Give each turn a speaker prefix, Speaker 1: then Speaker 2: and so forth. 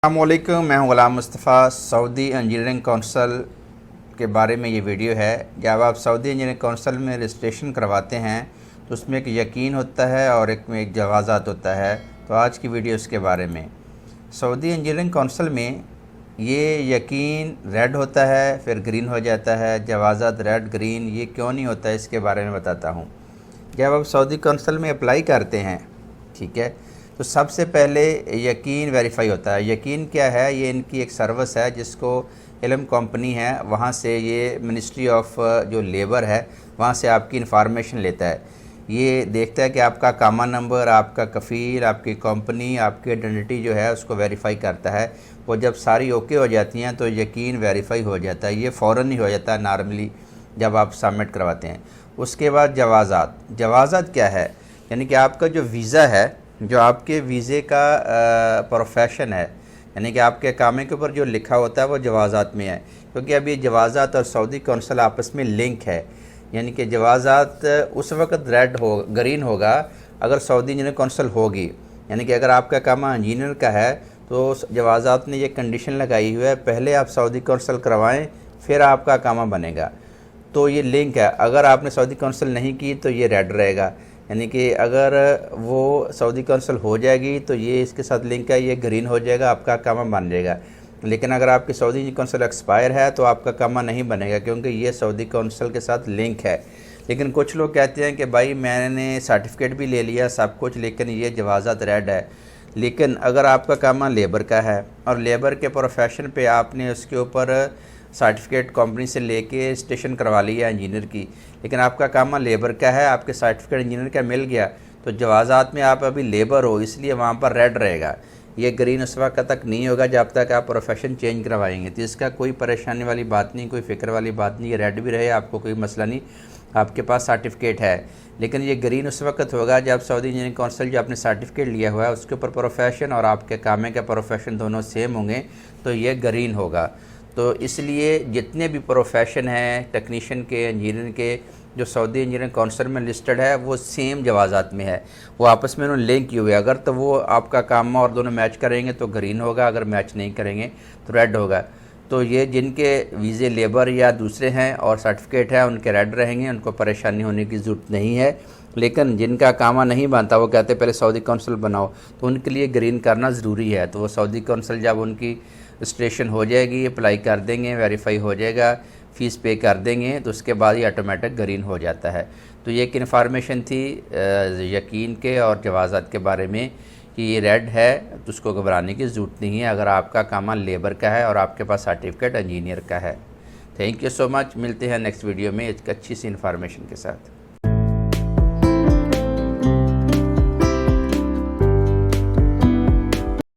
Speaker 1: अस्सलामुअलैकुम, मैं हूं ग़ुलाम मुस्तफ़ा। सऊदी इंजीनियरिंग काउंसिल के बारे में ये वीडियो है। जब आप सऊदी इंजीनियरिंग काउंसिल में रजिस्ट्रेशन करवाते हैं तो उसमें एक यकीन होता है और एक जवाज़ात होता है। तो आज की वीडियो इसके बारे में। सऊदी इंजीनियरिंग काउंसिल में ये यकीन रेड होता है, फिर ग्रीन हो जाता है। जवाज़ात रेड ग्रीन ये क्यों नहीं होता है, इसके बारे में बताता हूँ। जब आप सऊदी काउंसिल में अप्लाई करते हैं, ठीक है, तो सबसे पहले यकीन वेरीफाई होता है। यकीन क्या है? ये इनकी एक सर्विस है जिसको इल्म कंपनी है, वहाँ से ये मिनिस्ट्री ऑफ जो लेबर है वहाँ से आपकी इन्फॉर्मेशन लेता है। ये देखता है कि आपका कामा नंबर, आपका कफ़ील, आपकी कंपनी, आपकी आइडेंटिटी जो है उसको वेरीफाई करता है। वो जब सारी ओके हो जाती हैं तो यकीन वेरीफाई हो जाता है। ये फ़ौरन ही हो जाता है नॉर्मली जब आप सबमिट करवाते हैं। उसके बाद जवाज़ात क्या है? यानी कि आपका जो वीज़ा है, जो आपके वीज़े का प्रोफेशन है, यानी कि आपके कामे के ऊपर जो लिखा होता है वो जवाज़ात में है। क्योंकि अब ये जवाज़ात और सऊदी काउंसिल आपस में लिंक है। यानी कि जवाज़ात उस वक्त ग्रीन होगा अगर सऊदी इंजीनियरिंग काउंसिल होगी। यानी कि अगर आपका कामा इंजीनियर का है तो जवाज़ात ने ये कंडीशन लगाई हुई है, पहले आप सऊदी काउंसिल करवाएं फिर आपका कामा बनेगा। तो ये लिंक है। अगर आपने सऊदी काउंसिल नहीं की तो ये रेड रहेगा। यानी कि अगर वो सऊदी काउंसिल हो जाएगी तो ये इसके साथ लिंक है, ये ग्रीन हो जाएगा, आपका कामा बन जाएगा। लेकिन अगर आपकी सऊदी काउंसिल एक्सपायर है तो आपका कामा नहीं बनेगा, क्योंकि ये सऊदी काउंसिल के साथ लिंक है। लेकिन कुछ लोग कहते हैं कि भाई मैंने सर्टिफिकेट भी ले लिया सब कुछ, लेकिन ये जवाज़ात रेड है। लेकिन अगर आपका कामा लेबर का है और लेबर के प्रोफेशन पे आपने उसके ऊपर सर्टिफिकेट कंपनी से लेके स्टेशन करवा लिया इंजीनियर की, लेकिन आपका कामा लेबर का है, आपके सर्टिफिकेट इंजीनियर का मिल गया, तो जवाज़ात में आप अभी लेबर हो, इसलिए वहाँ पर रेड रहेगा। ये ग्रीन उस वक्त तक नहीं होगा जब तक आप प्रोफेशन चेंज करवाएंगे। तो इसका कोई परेशानी वाली बात नहीं, कोई फ़िक्र वाली बात नहीं। ये रेड भी रहे, आपको कोई मसला नहीं, आपके पास सर्टिफिकेट है। लेकिन ये ग्रीन उस वक्त होगा जब सऊदी इंजीनियरिंग काउंसिल जो आपने सर्टिफिकेट लिया हुआ है उसके ऊपर प्रोफेशन और आपके कामे का प्रोफेशन दोनों सेम होंगे, तो ये ग्रीन होगा। तो इसलिए जितने भी प्रोफेशन हैं टेक्नीशियन के, इंजीनियर के, जो सऊदी इंजीनियरिंग काउंसिल में लिस्टेड है वो सेम जवाज़ात में है, वो आपस में उन्होंने लिंक किए हुए। अगर तो वो आपका कामा और दोनों मैच करेंगे तो ग्रीन होगा, अगर मैच नहीं करेंगे तो रेड होगा। तो ये जिनके वीज़े लेबर या दूसरे हैं और सर्टिफिकेट है उनके रेड रहेंगे, उनको परेशानी होने की ज़रूरत नहीं है। लेकिन जिनका कामा नहीं बनता, वो कहते पहले सऊदी काउंसिल बनाओ, तो उनके लिए ग्रीन करना ज़रूरी है। तो वो सऊदी काउंसिल जब उनकी रजिस्ट्रेशन हो जाएगी, अप्लाई कर देंगे, वेरीफाई हो जाएगा, फ़ीस पे कर देंगे, तो उसके बाद ही ऑटोमेटिक ग्रीन हो जाता है। तो ये एक इन्फॉर्मेशन थी यकीन के और जवाज़ात के बारे में कि ये रेड है तो उसको घबराने की ज़रूरत नहीं है अगर आपका कामा लेबर का है और आपके पास सर्टिफिकेट इंजीनियर का है। Thank you so much. मिलते हैं नेक्स्ट वीडियो में एक अच्छी सी इन्फॉर्मेशन के साथ।